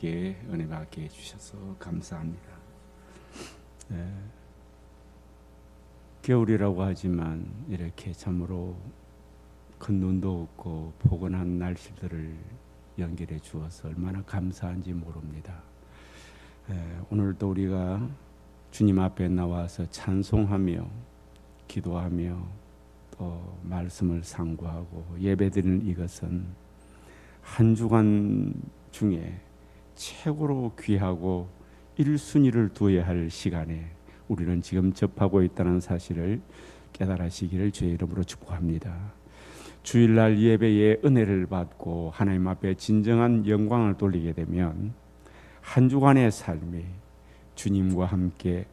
함께 은혜 받게 해주셔서 감사합니다. 겨울이라고 하지만 이렇게 참으로 큰 눈도 없고 포근한 날씨들을 연결해 주어서 얼마나 감사한지 모릅니다. 오늘도 우리가 주님 앞에 나와서 찬송하며 기도하며 또 말씀을 상고하고 예배드리는 이것은 한 주간 중에 최고로 귀하고 1순위를 두어야 할 시간에 우리는 지금 접하고 있다는 사실을 깨달으시기를 주의 이름으로 축복합니다. 주일날 예배의 은혜를 받고 하나님 앞에 진정한 영광을 돌리게 되면 한 주간의 삶이 주님과 함께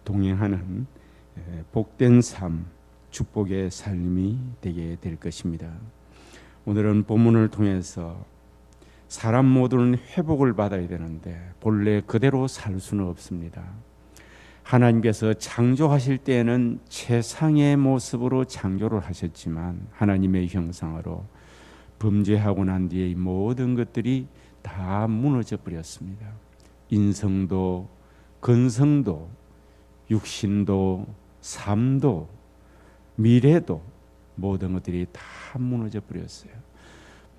동행하는 복된 삶, 축복의 삶이 되게 될 것입니다. 오늘은 본문을 통해서 사람 모두는 회복을 받아야 되는데 본래 그대로 살 수는 없습니다. 하나님께서 창조하실 때에는 최상의 모습으로 창조를 하셨지만 하나님의 형상으로 범죄하고 난 뒤에 이 모든 것들이 다 무너져 버렸습니다. 인성도 근성도 육신도 삶도 미래도 모든 것들이 다 무너져 버렸어요.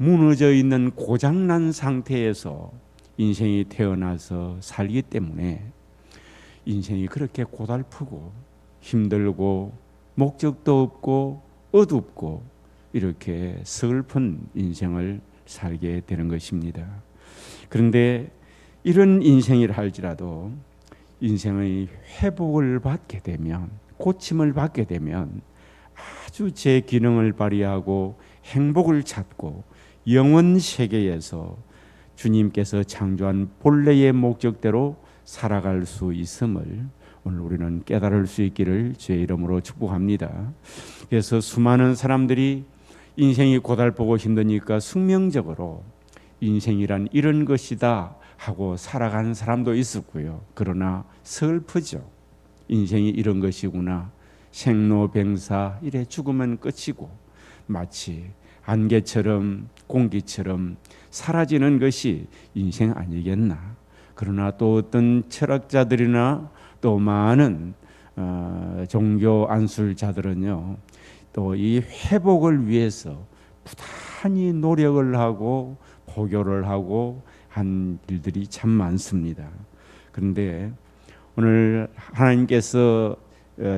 무너져 있는 고장난 상태에서 인생이 태어나서 살기 때문에 인생이 그렇게 고달프고 힘들고 목적도 없고 어둡고 이렇게 슬픈 인생을 살게 되는 것입니다. 그런데 이런 인생이라 할지라도 인생의 회복을 받게 되면, 고침을 받게 되면 아주 제 기능을 발휘하고 행복을 찾고 영원 세계에서 주님께서 창조한 본래의 목적대로 살아갈 수 있음을 오늘 우리는 깨달을 수 있기를 주의 이름으로 축복합니다. 그래서 수많은 사람들이 인생이 고달프고 힘드니까 숙명적으로 인생이란 이런 것이다 하고 살아가는 사람도 있었고요. 그러나 슬프죠. 인생이 이런 것이구나. 생로병사 이래 죽으면 끝이고 마치 안개처럼 공기처럼 사라지는 것이 인생 아니겠나. 그러나 또 어떤 철학자들이나 또 많은 종교 안술자들은요, 또 이 회복을 위해서 부단히 노력을 하고 포교를 하고 한 일들이 참 많습니다. 그런데 오늘 하나님께서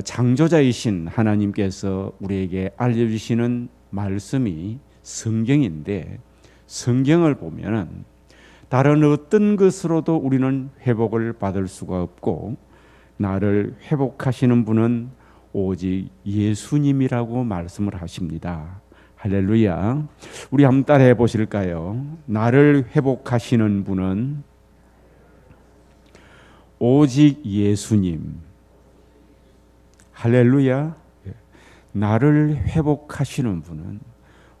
창조자이신 하나님께서 우리에게 알려주시는 말씀이 성경인데, 성경을 보면은 다른 어떤 것으로도 우리는 회복을 받을 수가 없고 나를 회복하시는 분은 오직 예수님이라고 말씀을 하십니다. 할렐루야. 우리 한번 따라해 보실까요? 나를 회복하시는 분은 오직 예수님. 할렐루야. 나를 회복하시는 분은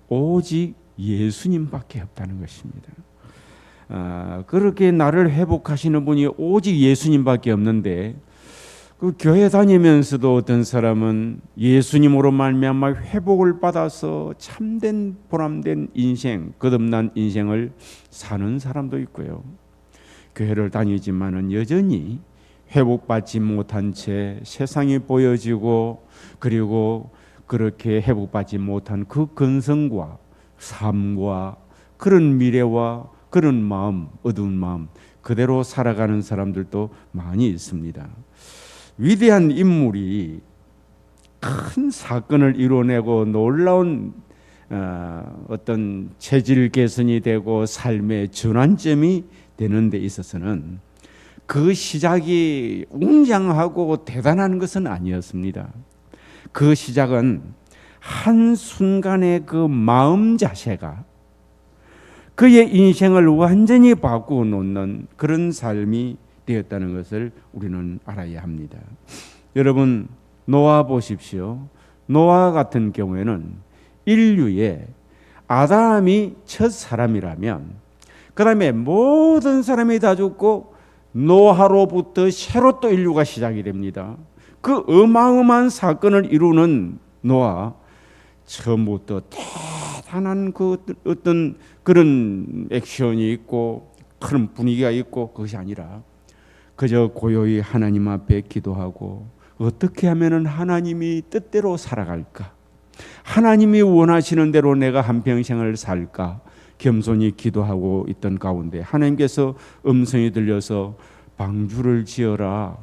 오직 예수님밖에 없다는 것입니다. 그렇게 나를 회복하시는 분이 오직 예수님밖에 없는데, 그 교회 다니면서도 어떤 사람은 예수님으로 말미암아 회복을 받아서 참된 보람된 인생, 거듭난 인생을 사는 사람도 있고요. 교회를 다니지만은 여전히 회복받지 못한 채 세상이 보여지고, 그리고 그렇게 회복받지 못한 그 근성과 삶과 그런 미래와 그런 마음, 어두운 마음 그대로 살아가는 사람들도 많이 있습니다. 위대한 인물이 큰 사건을 이뤄내고 놀라운 어떤 체질 개선이 되고 삶의 전환점이 되는 데 있어서는 그 시작이 웅장하고 대단한 것은 아니었습니다. 그 시작은 한순간의 그 마음 자세가 그의 인생을 완전히 바꾸어 놓는 그런 삶이 되었다는 것을 우리는 알아야 합니다. 여러분, 노아 보십시오. 노아 같은 경우에는 인류의 아담이 첫 사람이라면 그 다음에 모든 사람이 다 죽고 노아로부터 새로 또 인류가 시작이 됩니다. 그 어마어마한 사건을 이루는 노아, 처음부터 대단한 그 어떤 그런 액션이 있고 큰 분위기가 있고 그것이 아니라 그저 고요히 하나님 앞에 기도하고 어떻게 하면은 하나님이 뜻대로 살아갈까? 하나님이 원하시는 대로 내가 한평생을 살까? 겸손히 기도하고 있던 가운데 하나님께서 음성이 들려서 방주를 지어라.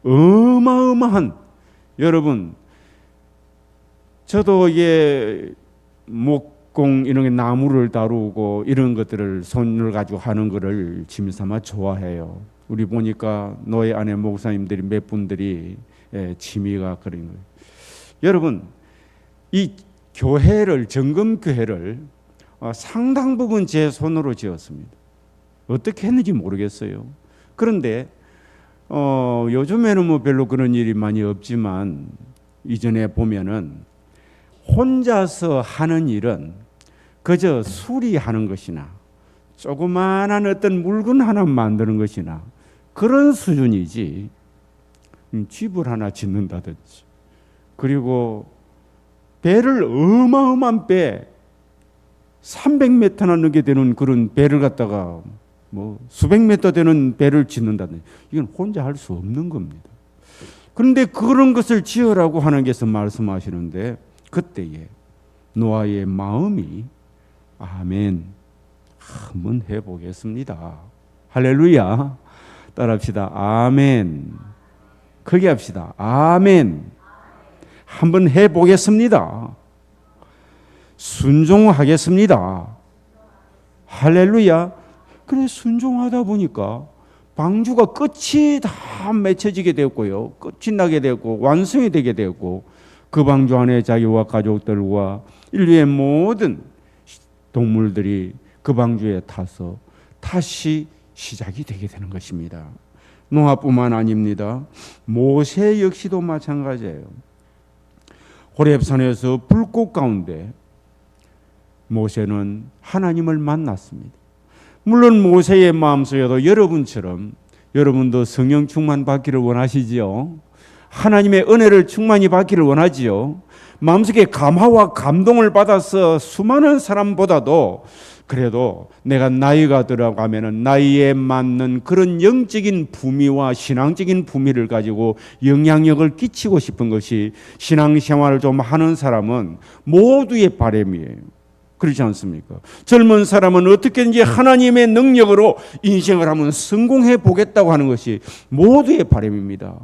어마어마한, 여러분, 저도 목공 이런 게 나무를 다루고 이런 것들을 손을 가지고 하는 것을 취미삼아 좋아해요. 우리 보니까 노예 안에 목사님들이 몇 분들이 취미가 그런 거예요. 여러분, 이 교회를, 정금교회를 상당 부분 제 손으로 지었습니다. 어떻게 했는지 모르겠어요. 그런데 요즘에는 뭐 별로 그런 일이 많이 없지만 이전에 보면은 혼자서 하는 일은 그저 수리하는 것이나 조그마한 어떤 물건 하나 만드는 것이나 그런 수준이지, 집을 하나 짓는다든지, 그리고 배를 어마어마한 배 300m나 넘게 되는 그런 배를 갖다가 뭐 수백 미터 되는 배를 짓는다든지, 이건 혼자 할 수 없는 겁니다. 그런데 그런 것을 지으라고 하나님께서 말씀하시는데 그때에 노아의 마음이 아멘, 한번 해보겠습니다. 할렐루야. 따라합시다. 아멘. 크게 합시다. 아멘. 한번 해보겠습니다. 순종하겠습니다. 할렐루야. 그래, 순종하다 보니까 방주가 끝이 다 맺혀지게 되었고요. 끝이 나게 되었고 완성이 되게 되었고 그 방주 안에 자기와 가족들과 인류의 모든 동물들이 그 방주에 타서 다시 시작이 되게 되는 것입니다. 노아뿐만 아닙니다. 모세 역시도 마찬가지예요. 호렙산에서 불꽃 가운데 모세는 하나님을 만났습니다. 물론 모세의 마음속에도 여러분도 성령 충만 받기를 원하시지요. 하나님의 은혜를 충만히 받기를 원하지요. 마음속에 감화와 감동을 받아서 수많은 사람보다도 그래도 내가 나이가 들어가면은 나이에 맞는 그런 영적인 부미와 신앙적인 부미를 가지고 영향력을 끼치고 싶은 것이 신앙생활을 좀 하는 사람은 모두의 바람이에요. 그렇지 않습니까? 젊은 사람은 어떻게든지 하나님의 능력으로 인생을 한번 성공해 보겠다고 하는 것이 모두의 바람입니다.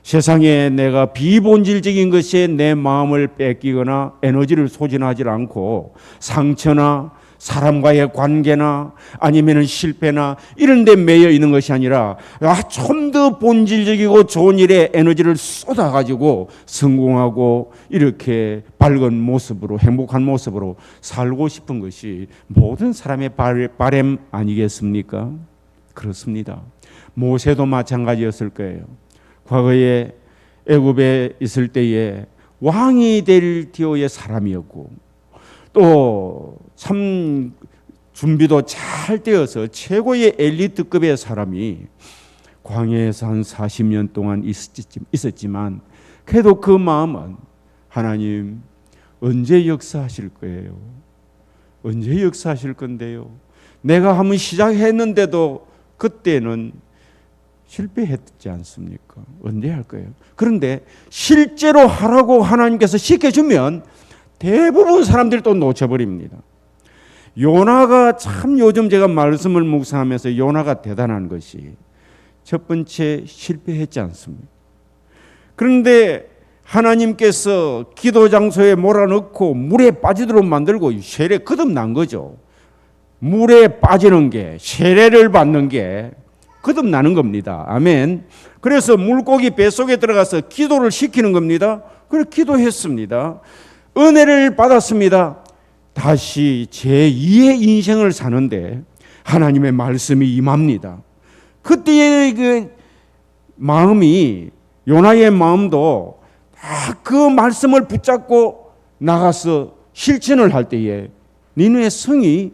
세상에 내가 비본질적인 것에 내 마음을 뺏기거나 에너지를 소진하지 않고 상처나 사람과의 관계나 아니면 실패나 이런 데 매여 있는 것이 아니라 좀 더 본질적이고 좋은 일에 에너지를 쏟아가지고 성공하고 이렇게 밝은 모습으로 행복한 모습으로 살고 싶은 것이 모든 사람의 바람 아니겠습니까? 그렇습니다. 모세도 마찬가지였을 거예요. 과거에 애굽에 있을 때에 왕이 될 티오의 사람이었고 또 참 준비도 잘 되어서 최고의 엘리트급의 사람이 광야에서 한 40년 동안 있었지만 그래도 그 마음은 하나님 언제 역사하실 거예요? 언제 역사하실 건데요? 내가 한번 시작했는데도 그때는 실패했지 않습니까? 언제 할 거예요? 그런데 실제로 하라고 하나님께서 시켜주면 대부분 사람들이 또 놓쳐버립니다. 요나가 참 요즘 제가 말씀을 묵상하면서 요나가 대단한 것이 첫 번째 실패했지 않습니까? 그런데 하나님께서 기도 장소에 몰아넣고 물에 빠지도록 만들고 세례 거듭난 거죠. 물에 빠지는 게, 세례를 받는 게 거듭나는 겁니다. 아멘. 그래서 물고기 뱃속에 들어가서 기도를 시키는 겁니다. 그래서 기도했습니다. 은혜를 받았습니다. 다시 제2의 인생을 사는데 하나님의 말씀이 임합니다. 그때의 그 마음이, 요나의 마음도 다 그 말씀을 붙잡고 나가서 실천을 할 때에 니느의 성이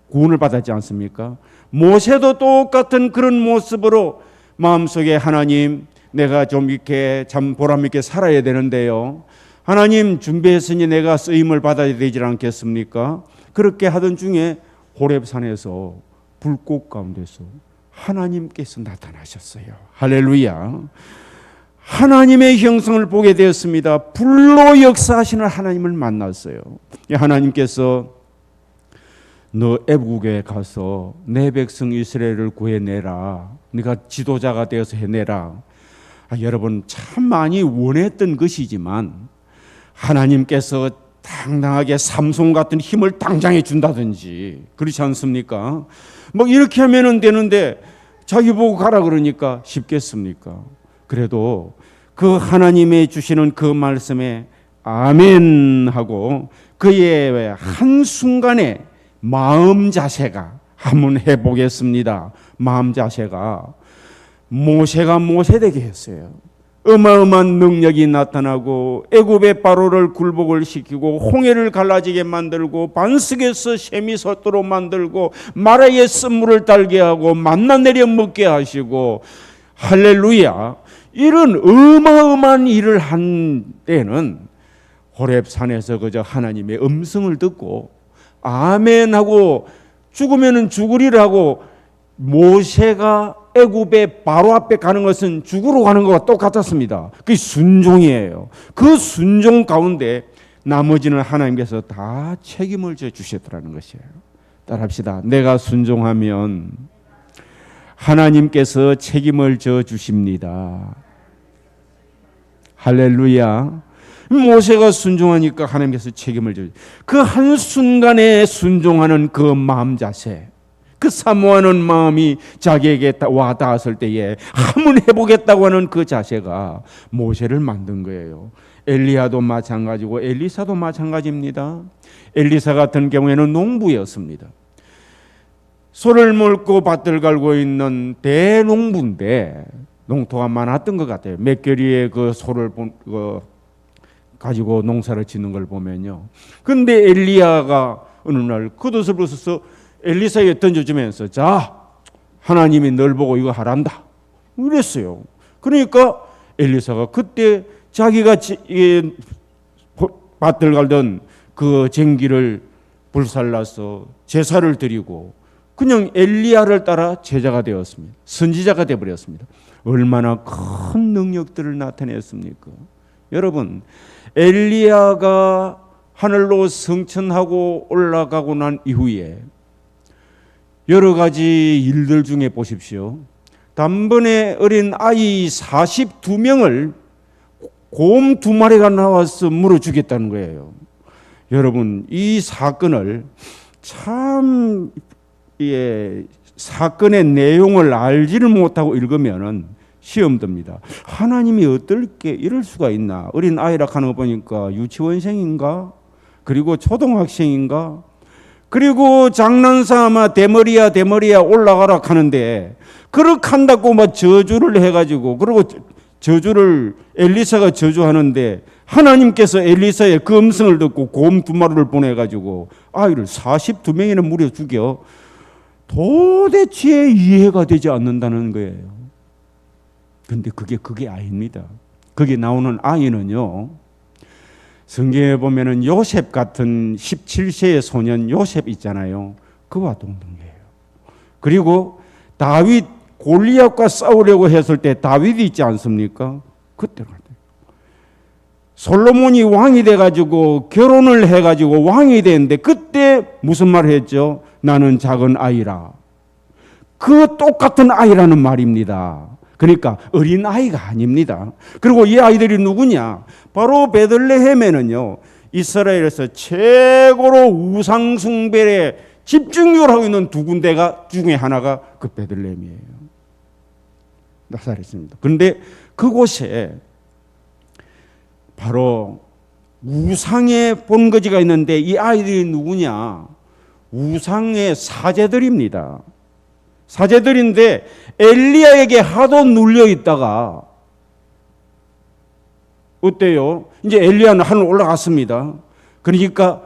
구원을 받았지 않습니까? 모세도 똑같은 그런 모습으로 마음속에 하나님, 내가 좀 이렇게 참 보람 있게 살아야 되는데요. 하나님 준비했으니 내가 쓰임을 받아야 되지 않겠습니까? 그렇게 하던 중에 호렙산에서 불꽃 가운데서 하나님께서 나타나셨어요. 할렐루야. 하나님의 형성을 보게 되었습니다. 불로 역사하시는 하나님을 만났어요. 하나님께서 너 애국에 가서 내 백성 이스라엘을 구해내라. 네가 지도자가 되어서 해내라. 여러분 참 많이 원했던 것이지만 하나님께서 당당하게 삼손 같은 힘을 당장해 준다든지 그렇지 않습니까? 뭐 이렇게 하면 되는데 자기 보고 가라 그러니까 쉽겠습니까? 그래도 그 하나님의 주시는 그 말씀에 아멘 하고 그의 한순간에 마음 자세가 한번 해보겠습니다. 마음 자세가 모세가 모세되게 했어요. 어마어마한 능력이 나타나고 애굽의 바로를 굴복을 시키고 홍해를 갈라지게 만들고 반석에서 샘이 솟도록 만들고 마라에 쓴물을 달게 하고 만나 내려 먹게 하시고 할렐루야. 이런 어마어마한 일을 한 때는 호렙산에서 그저 하나님의 음성을 듣고 아멘 하고 죽으면 죽으리라고 모세가 애굽의 바로 앞에 가는 것은 죽으러 가는 것과 똑같았습니다. 그게 순종이에요. 그 순종 가운데 나머지는 하나님께서 다 책임을 져 주셨더라는 것이에요. 따라합시다. 내가 순종하면 하나님께서 책임을 져 주십니다. 할렐루야. 모세가 순종하니까 하나님께서 책임을 져. 그 한순간에 순종하는 그 마음 자세, 그 사모하는 마음이 자기에게 와 닿았을 때에 한번 해보겠다고 하는 그 자세가 모세를 만든 거예요. 엘리야도 마찬가지고 엘리사도 마찬가지입니다. 엘리사 같은 경우에는 농부였습니다. 소를 몰고 밭을 갈고 있는 대농부인데 농토가 많았던 것 같아요. 몇 개리의 그 소를 가지고 농사를 짓는 걸 보면요. 근데 엘리야가 어느 날 겉옷을 벗어서 엘리사에게 던져주면서 자, 하나님이 널 보고 이거 하란다. 그랬어요. 그러니까 엘리사가 그때 자기가 밭을 갈던 그 쟁기를 불살라서 제사를 드리고 그냥 엘리야를 따라 제자가 되었습니다. 선지자가 되어버렸습니다. 얼마나 큰 능력들을 나타냈습니까? 여러분, 엘리야가 하늘로 승천하고 올라가고 난 이후에 여러 가지 일들 중에 보십시오. 단번에 어린 아이 42명을 곰 2마리가 나와서 물어 죽였다는 거예요. 여러분, 이 사건을 참 사건의 내용을 알지를 못하고 읽으면은 시험 듭니다. 하나님이 어떻게 이럴 수가 있나? 어린 아이라 하는 거 보니까 유치원생인가? 그리고 초등학생인가? 그리고 장난삼아 대머리야 올라가라 하는데 그렇게 한다고 막 저주를 해가지고 그리고 저주를 엘리사가 저주하는데 하나님께서 엘리사의 그 음성을 듣고 곰 2마리를 보내가지고 아이를 42명이나 무려 죽여. 도대체 이해가 되지 않는다는 거예요. 근데 그게 아닙니다. 거기 나오는 아이는요, 성경에 보면은 요셉 같은 17세의 소년 요셉 있잖아요. 그와 동등해요. 그리고 다윗 골리앗과 싸우려고 했을 때 다윗이 있지 않습니까? 그때 솔로몬이 왕이 돼가지고 결혼을 해가지고 왕이 됐는데 그때 무슨 말을 했죠? 나는 작은 아이라. 그 똑같은 아이라는 말입니다. 그러니까 어린 아이가 아닙니다. 그리고 이 아이들이 누구냐? 바로 베들레헴에는요, 이스라엘에서 최고로 우상 숭배에 집중적으로 하고 있는 2군데가 중에 하나가 그 베들레헴이에요. 나사렛입니다. 그런데 그곳에 바로 우상의 본거지가 있는데 이 아이들이 누구냐? 우상의 사제들입니다. 사제들인데 엘리야에게 하도 눌려 있다가 어때요? 이제 엘리야는 하늘 올라갔습니다. 그러니까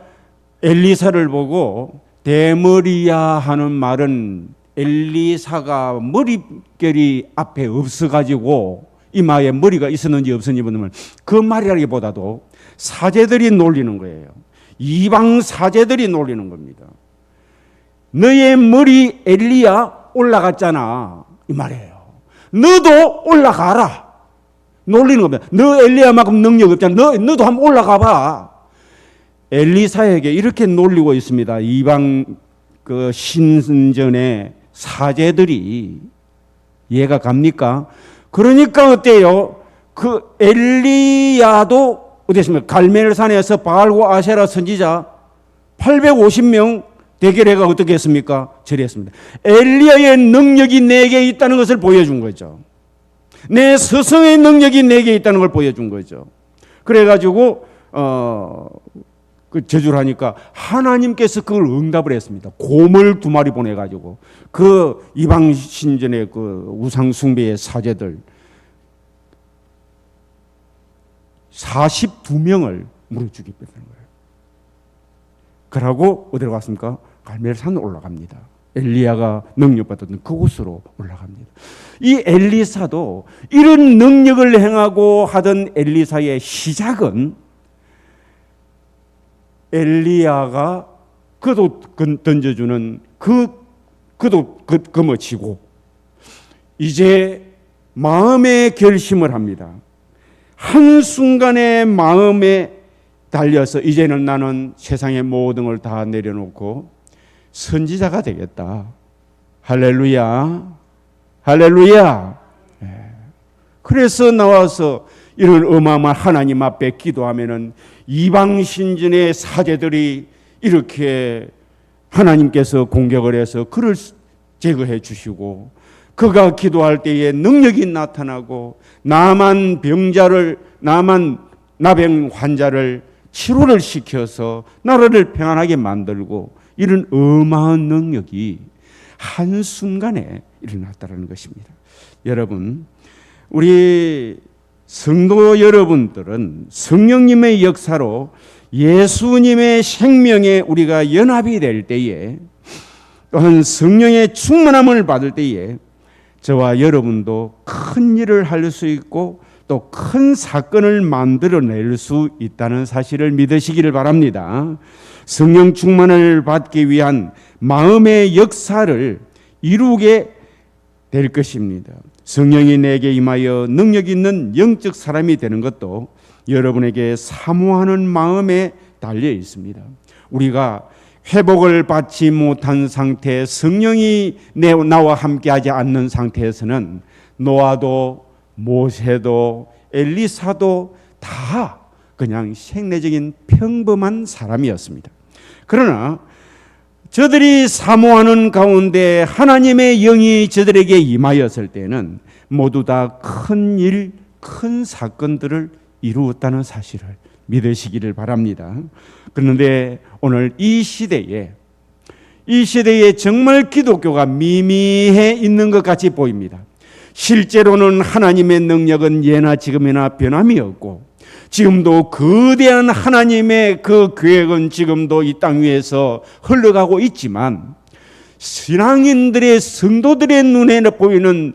엘리사를 보고 대머리야 하는 말은 엘리사가 머릿결이 앞에 없어가지고 이마에 머리가 있었는지 없었는지 보면 그 말이라기보다도 사제들이 놀리는 거예요. 이방 사제들이 놀리는 겁니다. 너의 머리 엘리야 올라갔잖아 이 말이에요. 너도 올라가라. 놀리는 겁니다. 너 엘리야만큼 능력 없잖아. 너도 한번 올라가 봐. 엘리사에게 이렇게 놀리고 있습니다. 이방 그 신전의 사제들이. 이해가 갑니까? 그러니까 어때요? 그 엘리야도 어땠습니까? 갈멜산에서 바알과 아세라 선지자 850명 대결해가 어떻게 했습니까? 절했습니다. 엘리야의 능력이 내게 있다는 것을 보여준 거죠. 내 스승의 능력이 내게 있다는 걸 보여준 거죠. 그래가지고 그 저주를 하니까 하나님께서 그걸 응답을 했습니다. 곰을 2마리 보내가지고 그 이방 신전의 그 우상 숭배의 사제들 42명을 물어 죽이게 되는 거예요. 그러고 어디로 갔습니까? 갈멜산 올라갑니다. 엘리야가 능력받았던 그곳으로 올라갑니다. 이 엘리사도 이런 능력을 행하고 하던 엘리사의 시작은 엘리야가 그도 던져주는 그도 거머쥐고 이제 마음의 결심을 합니다. 한순간에 마음에 달려서 이제는 나는 세상의 모든 걸 다 내려놓고 선지자가 되겠다. 할렐루야. 할렐루야. 그래서 나와서 이런 어마어마한 하나님 앞에 기도하면은 이방 신전의 사제들이 이렇게 하나님께서 공격을 해서 그를 제거해 주시고 그가 기도할 때에 능력이 나타나고 나병 환자를 치료를 시켜서 나라를 평안하게 만들고 이런 어마어마한 능력이 한순간에 일어났다는 것입니다. 여러분, 우리 성도 여러분들은 성령님의 역사로 예수님의 생명에 우리가 연합이 될 때에 또한 성령의 충만함을 받을 때에 저와 여러분도 큰 일을 할 수 있고 또 큰 사건을 만들어낼 수 있다는 사실을 믿으시기를 바랍니다. 성령 충만을 받기 위한 마음의 역사를 이루게 될 것입니다. 성령이 내게 임하여 능력 있는 영적 사람이 되는 것도 여러분에게 사모하는 마음에 달려 있습니다. 우리가 회복을 받지 못한 상태, 성령이 나와 함께하지 않는 상태에서는 노아도 모세도 엘리사도 다 그냥 생내적인 평범한 사람이었습니다. 그러나 저들이 사모하는 가운데 하나님의 영이 저들에게 임하였을 때는 모두 다 큰 일, 큰 사건들을 이루었다는 사실을 믿으시기를 바랍니다. 그런데 오늘 이 시대에 정말 기독교가 미미해 있는 것 같이 보입니다. 실제로는 하나님의 능력은 예나 지금이나 변함이 없고 지금도 거대한 하나님의 그 계획은 지금도 이 땅 위에서 흘러가고 있지만 신앙인들의 성도들의 눈에 보이는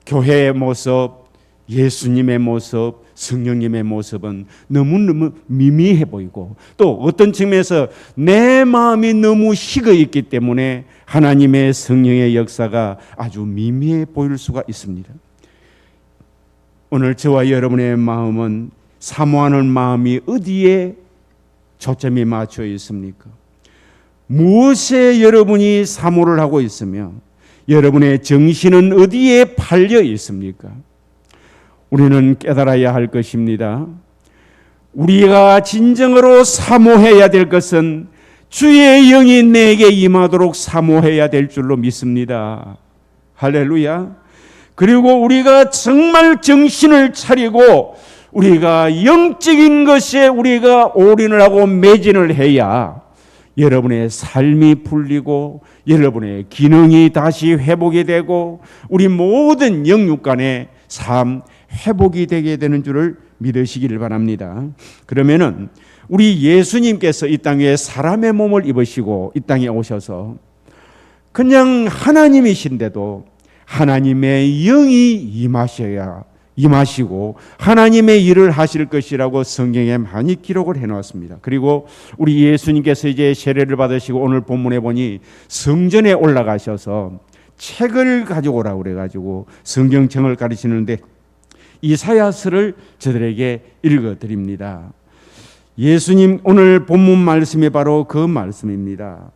교회의 모습, 예수님의 모습, 성령님의 모습은 너무너무 미미해 보이고 또 어떤 측면에서 내 마음이 너무 식어 있기 때문에 하나님의 성령의 역사가 아주 미미해 보일 수가 있습니다. 오늘 저와 여러분의 마음은 사모하는 마음이 어디에 초점이 맞춰 있습니까? 무엇에 여러분이 사모를 하고 있으며 여러분의 정신은 어디에 팔려 있습니까? 우리는 깨달아야 할 것입니다. 우리가 진정으로 사모해야 될 것은 주의 영이 내게 임하도록 사모해야 될 줄로 믿습니다. 할렐루야. 그리고 우리가 정말 정신을 차리고 우리가 영적인 것에 우리가 올인을 하고 매진을 해야 여러분의 삶이 풀리고 여러분의 기능이 다시 회복이 되고 우리 모든 영육간의 삶 회복이 되게 되는 줄을 믿으시기를 바랍니다. 그러면은 우리 예수님께서 이 땅에 사람의 몸을 입으시고 이 땅에 오셔서 그냥 하나님이신데도 하나님의 영이 임하셔야 임하시고 하나님의 일을 하실 것이라고 성경에 많이 기록을 해놓았습니다. 그리고 우리 예수님께서 이제 세례를 받으시고 오늘 본문에 보니 성전에 올라가셔서 책을 가지고 오라고 그래가지고 성경책을 가르치는데 이사야서를 저들에게 읽어드립니다. 예수님 오늘 본문 말씀이 바로 그 말씀입니다.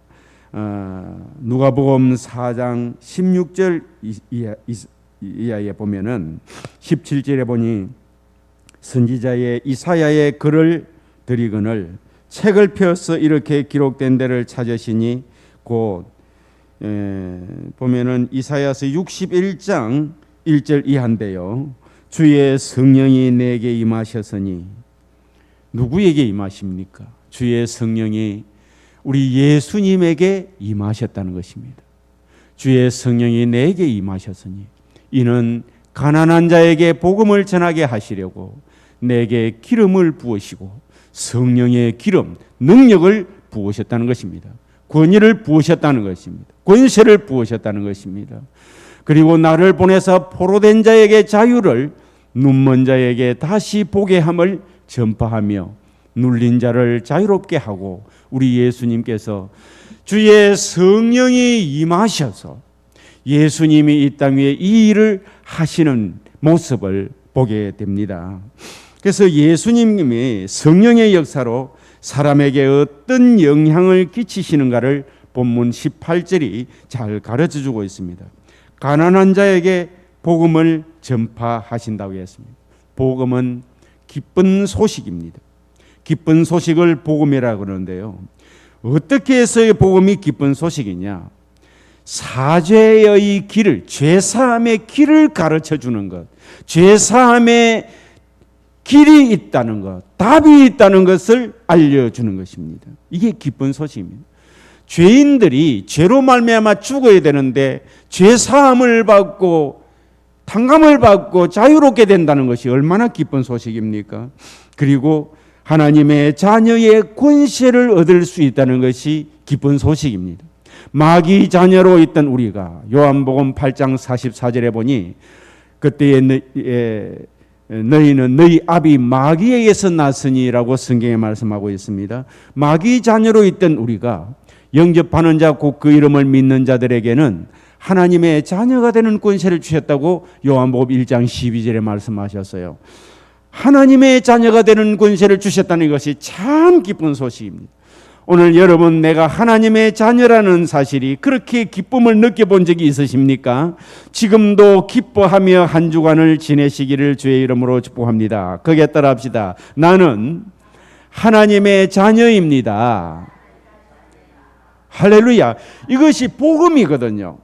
누가복음 4장 16절 이하에 보면은 17절에 보니 선지자의 이사야의 글을 드리거늘 책을 펴서 이렇게 기록된 데를 찾으시니 곧 보면은 이사야서 61장 1절 이하인데요. 주의 성령이 내게 임하셨으니 누구에게 임하십니까? 주의 성령이 우리 예수님에게 임하셨다는 것입니다. 주의 성령이 내게 임하셨으니 이는 가난한 자에게 복음을 전하게 하시려고 내게 기름을 부으시고 성령의 기름, 능력을 부으셨다는 것입니다. 권위를 부으셨다는 것입니다. 권세를 부으셨다는 것입니다. 그리고 나를 보내서 포로된 자에게 자유를, 눈먼 자에게 다시 보게 함을 전파하며 눌린 자를 자유롭게 하고 우리 예수님께서 주의 성령이 임하셔서 예수님이 이 땅 위에 이 일을 하시는 모습을 보게 됩니다. 그래서 예수님이 성령의 역사로 사람에게 어떤 영향을 끼치시는가를 본문 18절이 잘 가르쳐주고 있습니다. 가난한 자에게 복음을 전파하신다고 했습니다. 복음은 기쁜 소식입니다. 기쁜 소식을 복음이라고 그러는데요. 어떻게 해서 복음이 기쁜 소식이냐? 사죄의 길을, 죄사함의 길을 가르쳐 주는 것, 죄사함의 길이 있다는 것, 답이 있다는 것을 알려주는 것입니다. 이게 기쁜 소식입니다. 죄인들이 죄로 말미암아 죽어야 되는데 죄사함을 받고 탕감을 받고 자유롭게 된다는 것이 얼마나 기쁜 소식입니까? 그리고 하나님의 자녀의 권세를 얻을 수 있다는 것이 기쁜 소식입니다. 마귀 자녀로 있던 우리가 요한복음 8장 44절에 보니 그때에 너희는 너희 아비 마귀에게서 났으니라고 성경에 말씀하고 있습니다. 마귀 자녀로 있던 우리가 영접하는 자 곧 그 이름을 믿는 자들에게는 하나님의 자녀가 되는 권세를 주셨다고 요한복음 1장 12절에 말씀하셨어요. 하나님의 자녀가 되는 권세를 주셨다는 것이 참 기쁜 소식입니다. 오늘 여러분, 내가 하나님의 자녀라는 사실이 그렇게 기쁨을 느껴본 적이 있으십니까? 지금도 기뻐하며 한 주간을 지내시기를 주의 이름으로 축복합니다. 거기에 따라합시다. 나는 하나님의 자녀입니다. 할렐루야. 이것이 복음이거든요.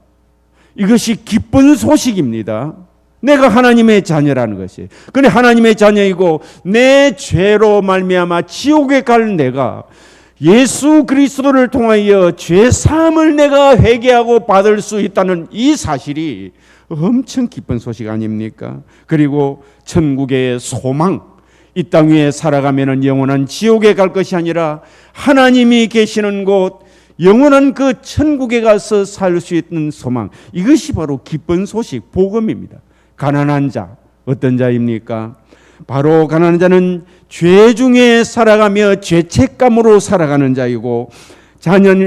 이것이 기쁜 소식입니다. 내가 하나님의 자녀라는 것이. 그런데 하나님의 자녀이고 내 죄로 말미암아 지옥에 갈 내가 예수 그리스도를 통하여 죄 사함을 내가 회개하고 받을 수 있다는 이 사실이 엄청 기쁜 소식 아닙니까? 그리고 천국의 소망, 이 땅 위에 살아가면은 영원한 지옥에 갈 것이 아니라 하나님이 계시는 곳, 영원한 그 천국에 가서 살 수 있는 소망, 이것이 바로 기쁜 소식, 복음입니다. 가난한 자, 어떤 자입니까? 바로 가난한 자는 죄 중에 살아가며 죄책감으로 살아가는 자이고,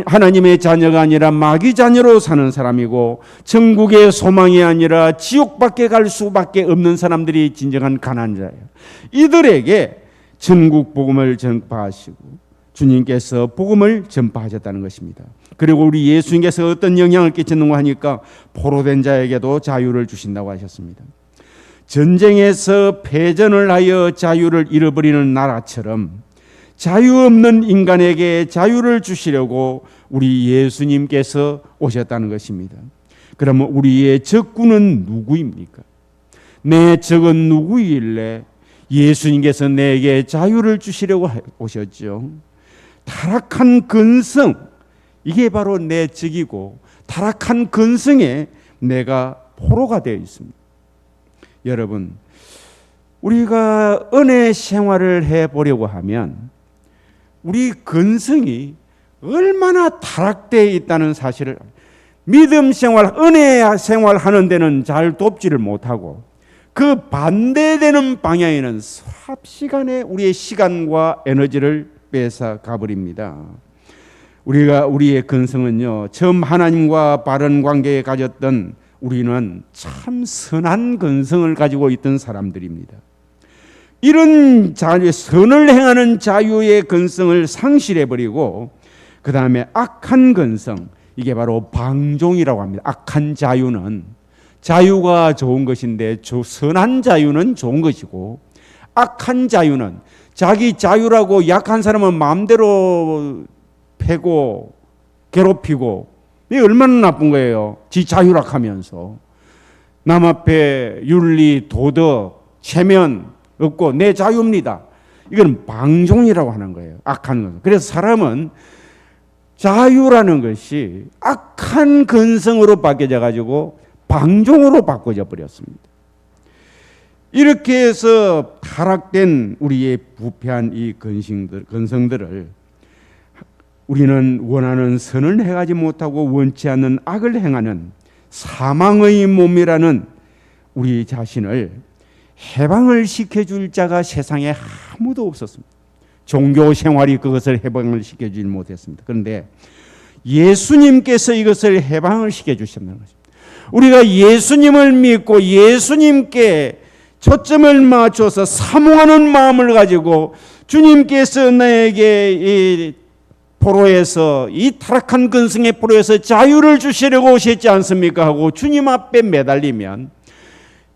하나님의 자녀가 아니라 마귀 자녀로 사는 사람이고, 천국의 소망이 아니라 지옥밖에 갈 수밖에 없는 사람들이 진정한 가난한 자예요. 이들에게 천국 복음을 전파하시고 주님께서 복음을 전파하셨다는 것입니다. 그리고 우리 예수님께서 어떤 영향을 끼쳤는가 하니까 포로된 자에게도 자유를 주신다고 하셨습니다. 전쟁에서 패전을 하여 자유를 잃어버리는 나라처럼 자유 없는 인간에게 자유를 주시려고 우리 예수님께서 오셨다는 것입니다. 그러면 우리의 적군은 누구입니까? 내 적은 누구일래? 예수님께서 내게 자유를 주시려고 오셨죠. 타락한 근성, 이게 바로 내 적이고 타락한 근성에 내가 포로가 되어 있습니다. 여러분, 우리가 은혜 생활을 해보려고 하면 우리 근성이 얼마나 타락되어 있다는 사실을, 믿음 생활, 은혜 생활 하는 데는 잘 돕지를 못하고 그 반대되는 방향에는 삽시간에 우리의 시간과 에너지를 뺏어 가버립니다. 우리의 근성은요, 처음 하나님과 바른 관계에 가졌던 우리는 참 선한 근성을 가지고 있던 사람들입니다. 이런 선을 행하는 자유의 근성을 상실해버리고 그 다음에 악한 근성, 이게 바로 방종이라고 합니다. 악한 자유는, 자유가 좋은 것인데 선한 자유는 좋은 것이고, 악한 자유는 자기 자유라고 약한 사람은 마음대로 패고 괴롭히고, 이게 얼마나 나쁜 거예요. 지 자유락하면서 남 앞에 윤리, 도덕, 체면 없고 내 자유입니다. 이건 방종이라고 하는 거예요. 악한 것. 그래서 사람은 자유라는 것이 악한 근성으로 바뀌어져 가지고 방종으로 바꿔져 버렸습니다. 이렇게 해서 타락된 우리의 부패한 이 근성들을 우리는 원하는 선을 행하지 못하고 원치 않는 악을 행하는 사망의 몸이라는 우리 자신을 해방을 시켜줄 자가 세상에 아무도 없었습니다. 종교 생활이 그것을 해방을 시켜주지 못했습니다. 그런데 예수님께서 이것을 해방을 시켜주셨다는 것입니다. 우리가 예수님을 믿고 예수님께 초점을 맞춰서 사모하는 마음을 가지고 주님께서 나에게 이 포로에서, 이 타락한 근성의 포로에서 자유를 주시려고 오셨지 않습니까? 하고 주님 앞에 매달리면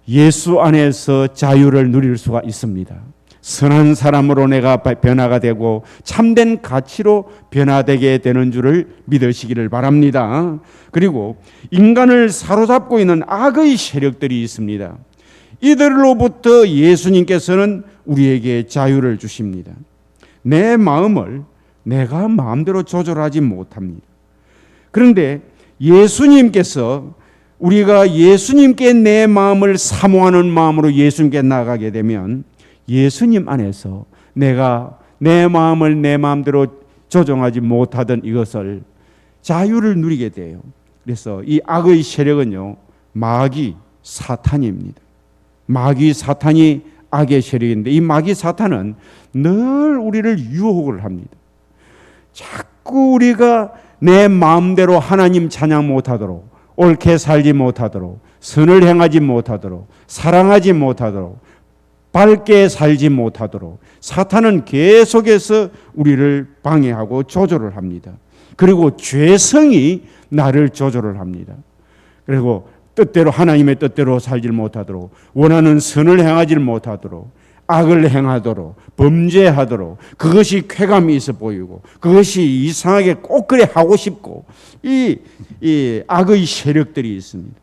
예수 안에서 자유를 누릴 수가 있습니다. 선한 사람으로 내가 변화가 되고 참된 가치로 변화되게 되는 줄을 믿으시기를 바랍니다. 그리고 인간을 사로잡고 있는 악의 세력들이 있습니다. 이들로부터 예수님께서는 우리에게 자유를 주십니다. 내 마음을 내가 마음대로 조절하지 못합니다. 그런데 예수님께서, 우리가 예수님께 내 마음을 사모하는 마음으로 예수님께 나가게 되면 예수님 안에서 내가 내 마음을 내 마음대로 조정하지 못하던 이것을 자유를 누리게 돼요. 그래서 이 악의 세력은요, 마귀 사탄입니다. 마귀 사탄이 악의 세력인데, 이 마귀 사탄은 늘 우리를 유혹을 합니다. 자꾸 우리가 내 마음대로 하나님 찬양 못하도록, 옳게 살지 못하도록, 선을 행하지 못하도록, 사랑하지 못하도록, 밝게 살지 못하도록 사탄은 계속해서 우리를 방해하고 조절을 합니다. 그리고 죄성이 나를 조절을 합니다. 그리고 뜻대로, 하나님의 뜻대로 살지 못하도록, 원하는 선을 행하지 못하도록, 악을 행하도록, 범죄하도록, 그것이 쾌감이 있어 보이고 그것이 이상하게 꼭 그래 하고 싶고, 이 악의 세력들이 있습니다.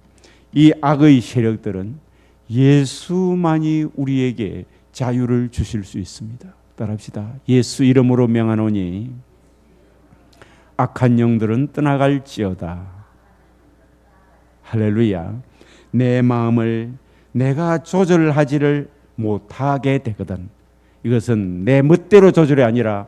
이 악의 세력들은 예수만이 우리에게 자유를 주실 수 있습니다. 따라합시다. 예수 이름으로 명하노니 악한 영들은 떠나갈지어다. 할렐루야. 내 마음을 내가 조절하지를 못하게 되거든. 이것은 내 멋대로 조절이 아니라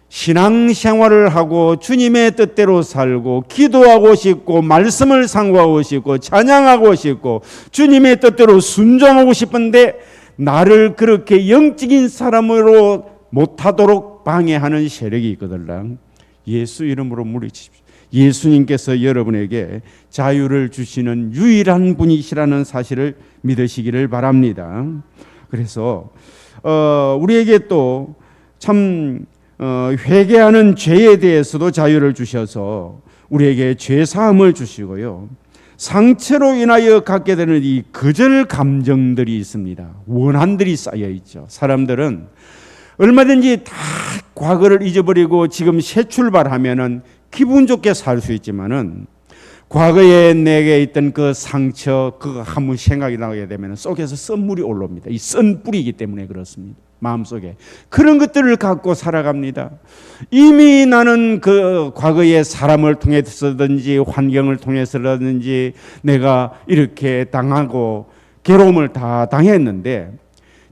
신앙생활을 하고 주님의 뜻대로 살고 기도하고 싶고 말씀을 상고하고 싶고 찬양하고 싶고 주님의 뜻대로 순종하고 싶은데 나를 그렇게 영적인 사람으로 못하도록 방해하는 세력이 있거든요. 예수 이름으로 물리치십시오. 예수님께서 여러분에게 자유를 주시는 유일한 분이시라는 사실을 믿으시기를 바랍니다. 그래서 우리에게 또 참 회개하는 죄에 대해서도 자유를 주셔서 우리에게 죄 사함을 주시고요. 상처로 인하여 갖게 되는 이 거절 감정들이 있습니다. 원한들이 쌓여 있죠. 사람들은 얼마든지 다 과거를 잊어버리고 지금 새 출발하면은 기분 좋게 살 수 있지만은 과거에 내게 있던 그 상처, 그거 한번 생각이 나게 되면 속에서 썬물이 올라옵니다. 이 썬 뿌리이기 때문에 그렇습니다. 마음속에 그런 것들을 갖고 살아갑니다. 이미 나는 그 과거의 사람을 통해서든지 환경을 통해서라든지 내가 이렇게 당하고 괴로움을 다 당했는데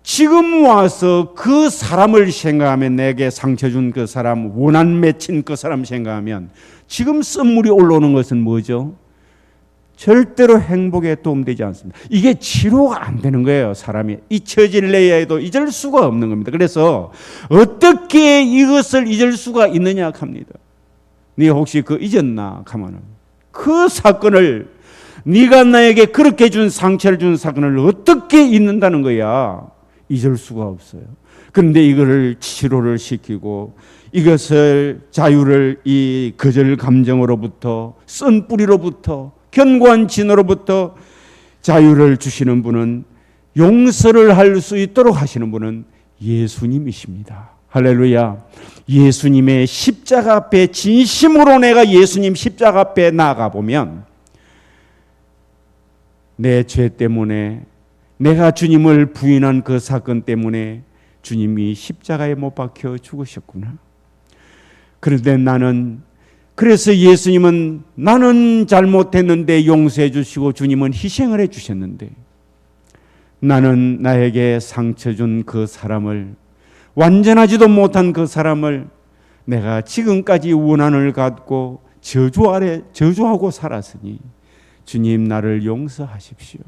지금 와서 그 사람을 생각하면, 내게 상처 준 그 사람, 원한 맺힌 그 사람 생각하면 지금 썬물이 올라오는 것은 뭐죠? 절대로 행복에 도움되지 않습니다. 이게 치료가 안 되는 거예요. 사람이 잊혀질 내야에도 잊을 수가 없는 겁니다. 그래서 어떻게 이것을 잊을 수가 있느냐 합니다. 네 혹시 그 잊었나 하면은 그 사건을, 네가 나에게 그렇게 준 상처를 준 사건을 어떻게 잊는다는 거야. 잊을 수가 없어요. 그런데 이거를 치료를 시키고 이것을 자유를 이 거절 감정으로부터, 쓴 뿌리로부터, 견고한 진으로부터 자유를 주시는 분은, 용서를 할 수 있도록 하시는 분은 예수님이십니다. 할렐루야. 예수님의 십자가 앞에 진심으로 내가 예수님 십자가 앞에 나아가 보면 내 죄 때문에, 내가 주님을 부인한 그 사건 때문에 주님이 십자가에 못 박혀 죽으셨구나. 그런데 그래서 예수님은 나는 잘못했는데 용서해 주시고 주님은 희생을 해 주셨는데, 나는 나에게 상처 준 그 사람을, 완전하지도 못한 그 사람을 내가 지금까지 원한을 갖고 저주하고 살았으니 주님 나를 용서하십시오.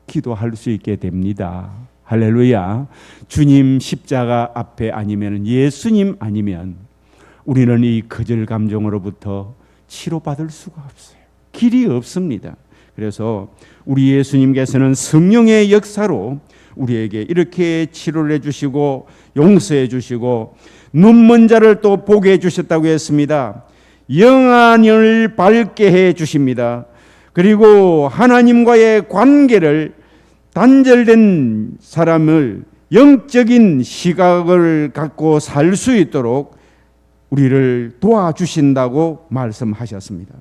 기도할 수 있게 됩니다. 할렐루야. 주님 십자가 앞에 아니면, 예수님 아니면 우리는 이 거절 감정으로부터 치료받을 수가 없어요. 길이 없습니다. 그래서 우리 예수님께서는 성령의 역사로 우리에게 이렇게 치료를 해주시고 용서해 주시고 눈먼 자를 또 보게 해주셨다고 했습니다. 영안을 밝게 해 주십니다. 그리고 하나님과의 관계를, 단절된 사람을 영적인 시각을 갖고 살 수 있도록 우리를 도와주신다고 말씀하셨습니다.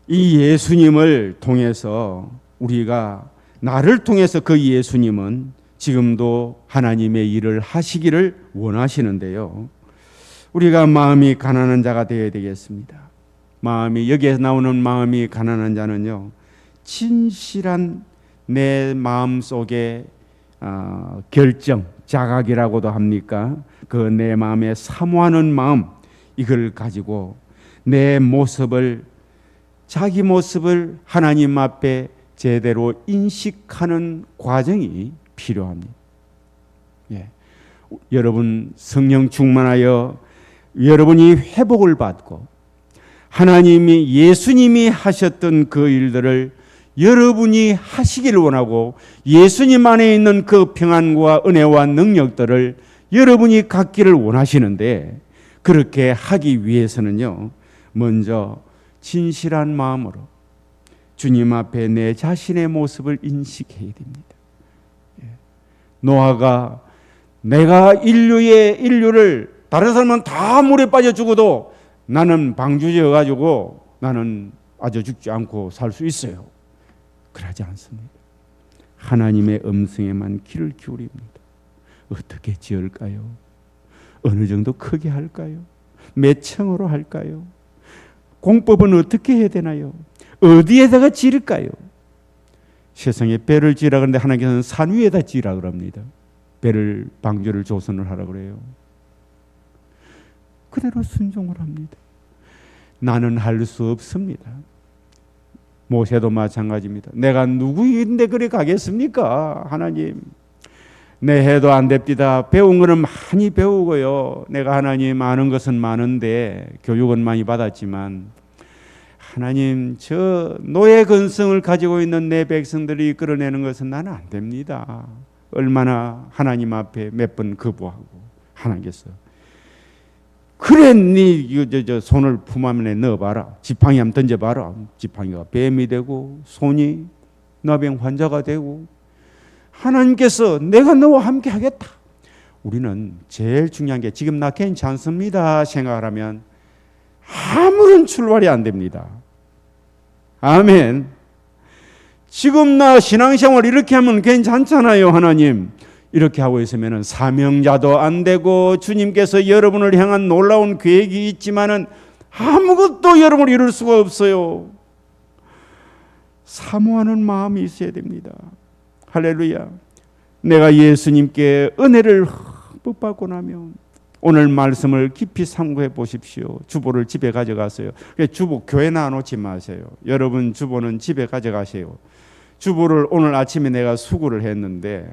이 예수님을 통해서, 우리가 나를 통해서 그 예수님은 지금도 하나님의 일을 하시기를 원하시는데요. 우리가 마음이 가난한 자가 되어야 되겠습니다. 여기에 나오는 마음이 가난한 자는요, 진실한 내 마음 속에 결정, 자각이라고도 합니까? 그 내 마음에 사모하는 마음, 이걸 가지고 내 모습을, 자기 모습을 하나님 앞에 제대로 인식하는 과정이 필요합니다. 예. 여러분 성령 충만하여 여러분이 회복을 받고 하나님이, 예수님이 하셨던 그 일들을 여러분이 하시기를 원하고, 예수님 안에 있는 그 평안과 은혜와 능력들을 여러분이 갖기를 원하시는데, 그렇게 하기 위해서는요, 먼저 진실한 마음으로 주님 앞에 내 자신의 모습을 인식해야 됩니다. 노아가 내가 인류를, 다른 사람은 다 물에 빠져 죽어도 나는 방주지어 가지고 나는 아주 죽지 않고 살 수 있어요. 그러지 않습니다. 하나님의 음성에만 귀를 기울입니다. 어떻게 지을까요? 어느 정도 크게 할까요? 몇 층으로 할까요? 공법은 어떻게 해야 되나요? 어디에다가 지을까요? 세상에 배를 지으라 그러는데 하나님께서는 산 위에다 지으라 그럽니다. 배를, 방주를 조선을 하라 그래요. 그대로 순종을 합니다. 나는 할 수 없습니다. 모세도 마찬가지입니다. 내가 누구인데 그래 가겠습니까? 하나님, 내 해도 안 됩니다. 배운 거는 많이 배우고요. 내가 하나님 아는 것은 많은데, 교육은 많이 받았지만, 하나님, 저 노예 근성을 가지고 있는 내 백성들이 이끌어내는 것은 나는 안 됩니다. 얼마나 하나님 앞에 몇 번 거부하고, 하나님께서 그래, 네 손을 품 안에 넣어봐라. 지팡이 한번 던져봐라. 지팡이가 뱀이 되고 손이 나병 환자가 되고, 하나님께서 내가 너와 함께 하겠다. 우리는 제일 중요한 게, 지금 나 괜찮습니다 생각을 하면 아무런 출발이 안 됩니다. 아멘. 지금 나 신앙생활 이렇게 하면 괜찮잖아요, 하나님. 이렇게 하고 있으면 사명자도 안 되고, 주님께서 여러분을 향한 놀라운 계획이 있지만은 아무것도 여러분을 이룰 수가 없어요. 사모하는 마음이 있어야 됩니다. 할렐루야. 내가 예수님께 은혜를 흠뻑 받고 나면 오늘 말씀을 깊이 삼고해 보십시오. 주보를 집에 가져가세요. 주보 교회 놔놓지 마세요. 여러분 주보는 집에 가져가세요. 주보를 오늘 아침에 내가 수거를 했는데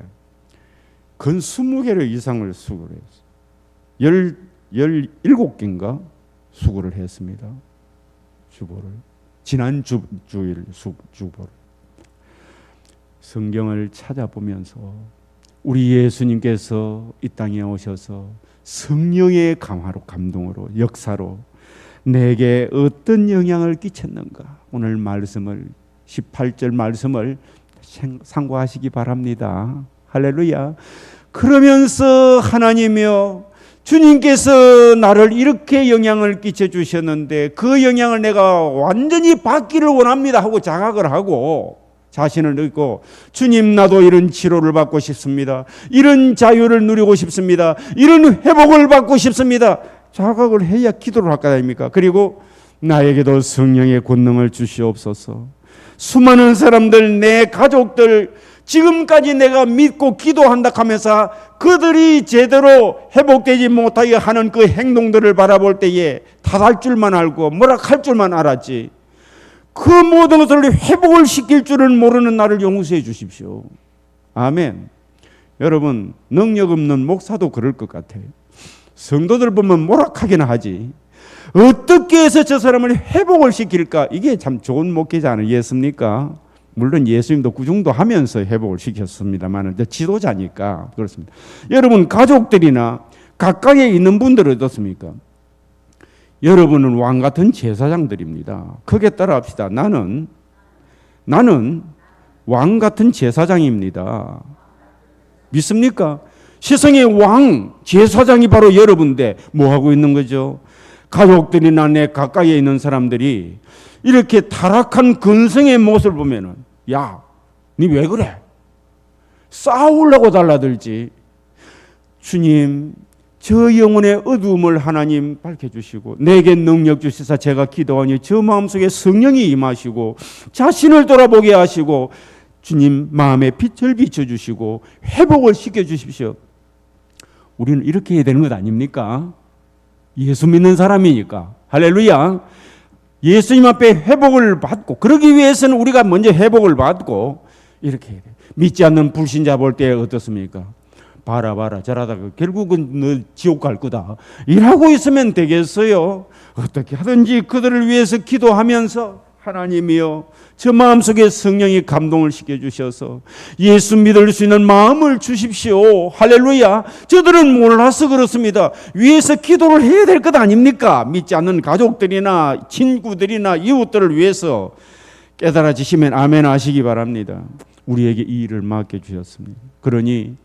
근 20개를 이상을 수거를 했어요. 17개인가 수거를 했습니다. 주보를. 지난 주일 주보를. 성경을 찾아보면서 우리 예수님께서 이 땅에 오셔서 성령의 강화로 감동으로 역사로 내게 어떤 영향을 끼쳤는가, 오늘 말씀을 18절 말씀을 상고하시기 바랍니다. 할렐루야. 그러면서 하나님이여, 주님께서 나를 이렇게 영향을 끼쳐 주셨는데 그 영향을 내가 완전히 받기를 원합니다 하고 자각을 하고 자신을 믿고, 주님 나도 이런 치료를 받고 싶습니다. 이런 자유를 누리고 싶습니다. 이런 회복을 받고 싶습니다. 자각을 해야 기도를 할 거 아닙니까? 그리고 나에게도 성령의 권능을 주시옵소서. 수많은 사람들, 내 가족들, 지금까지 내가 믿고 기도한다 하면서 그들이 제대로 회복되지 못하게 하는 그 행동들을 바라볼 때에 탓할 줄만 알고 뭐라 할 줄만 알았지, 그 모든 것을 회복을 시킬 줄은 모르는 나를 용서해 주십시오. 아멘. 여러분, 능력 없는 목사도 그럴 것 같아요. 성도들 보면 모락하기나 하지, 어떻게 해서 저 사람을 회복을 시킬까? 이게 참 좋은 목회자 아니겠습니까? 물론 예수님도 그 정도 하면서 회복을 시켰습니다만 지도자니까 그렇습니다. 여러분, 가족들이나 가까이에 있는 분들은 어떻습니까? 여러분은 왕 같은 제사장들입니다. 크게 따라합시다. 나는 왕 같은 제사장입니다. 믿습니까? 세상의 왕, 제사장이 바로 여러분인데 뭐 하고 있는 거죠? 가족들이나 내 가까이에 있는 사람들이 이렇게 타락한 근성의 모습을 보면은, 야, 니 왜 그래? 싸우려고 달라들지. 주님, 저 영혼의 어두움을 하나님 밝혀주시고 내게 능력 주시사 제가 기도하니 저 마음속에 성령이 임하시고 자신을 돌아보게 하시고 주님 마음에 빛을 비춰주시고 회복을 시켜주십시오. 우리는 이렇게 해야 되는 것 아닙니까? 예수 믿는 사람이니까. 할렐루야. 예수님 앞에 회복을 받고, 그러기 위해서는 우리가 먼저 회복을 받고 이렇게 해야 돼요. 믿지 않는 불신자 볼 때 어떻습니까? 봐라 저러다가 결국은 너 지옥 갈 거다 이러고 있으면 되겠어요? 어떻게 하든지 그들을 위해서 기도하면서, 하나님이여, 저 마음속에 성령이 감동을 시켜주셔서 예수 믿을 수 있는 마음을 주십시오. 할렐루야. 저들은 몰라서 그렇습니다. 위해서 기도를 해야 될 것 아닙니까? 믿지 않는 가족들이나 친구들이나 이웃들을 위해서 깨달아지시면 아멘 하시기 바랍니다. 우리에게 이 일을 맡겨주셨습니다. 그러니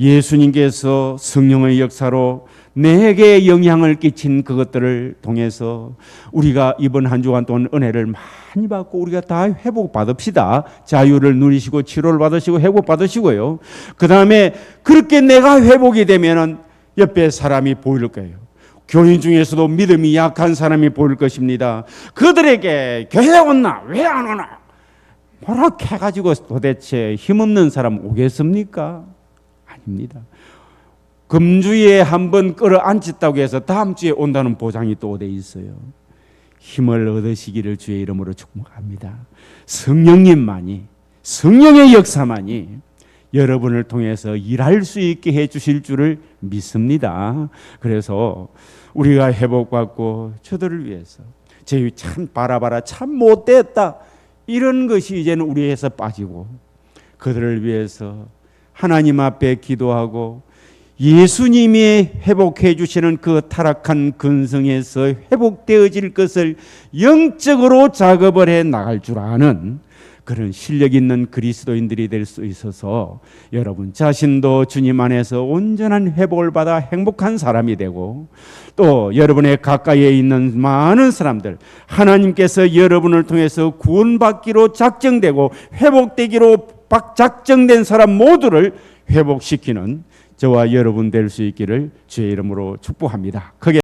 예수님께서 성령의 역사로 내게 영향을 끼친 그것들을 통해서 우리가 이번 한 주간 동안 은혜를 많이 받고 우리가 다 회복받읍시다. 자유를 누리시고 치료를 받으시고 회복받으시고요. 그 다음에 그렇게 내가 회복이 되면은 옆에 사람이 보일 거예요. 교인 중에서도 믿음이 약한 사람이 보일 것입니다. 그들에게 교회 왔나? 왜 안 오나? 뭐라 해가지고 도대체 힘없는 사람 오겠습니까? 아닙니다. 금주에 한번 끌어안쳤다고 해서 다음 주에 온다는 보장이 또 돼 있어요. 힘을 얻으시기를 주의 이름으로 축복합니다. 성령님만이, 성령의 역사만이 여러분을 통해서 일할 수 있게 해 주실 줄을 믿습니다. 그래서 우리가 회복받고 저들을 위해서 저희 참 바라봐라 참 못됐다 이런 것이 이제는 우리에서 빠지고 그들을 위해서 하나님 앞에 기도하고 예수님이 회복해 주시는 그 타락한 근성에서 회복되어질 것을 영적으로 작업을 해 나갈 줄 아는 그런 실력 있는 그리스도인들이 될 수 있어서 여러분 자신도 주님 안에서 온전한 회복을 받아 행복한 사람이 되고 또 여러분의 가까이에 있는 많은 사람들 하나님께서 여러분을 통해서 구원받기로 작정되고 회복되기로 작정된 사람 모두를 회복시키는 저와 여러분 될 수 있기를 주의 이름으로 축복합니다. 크게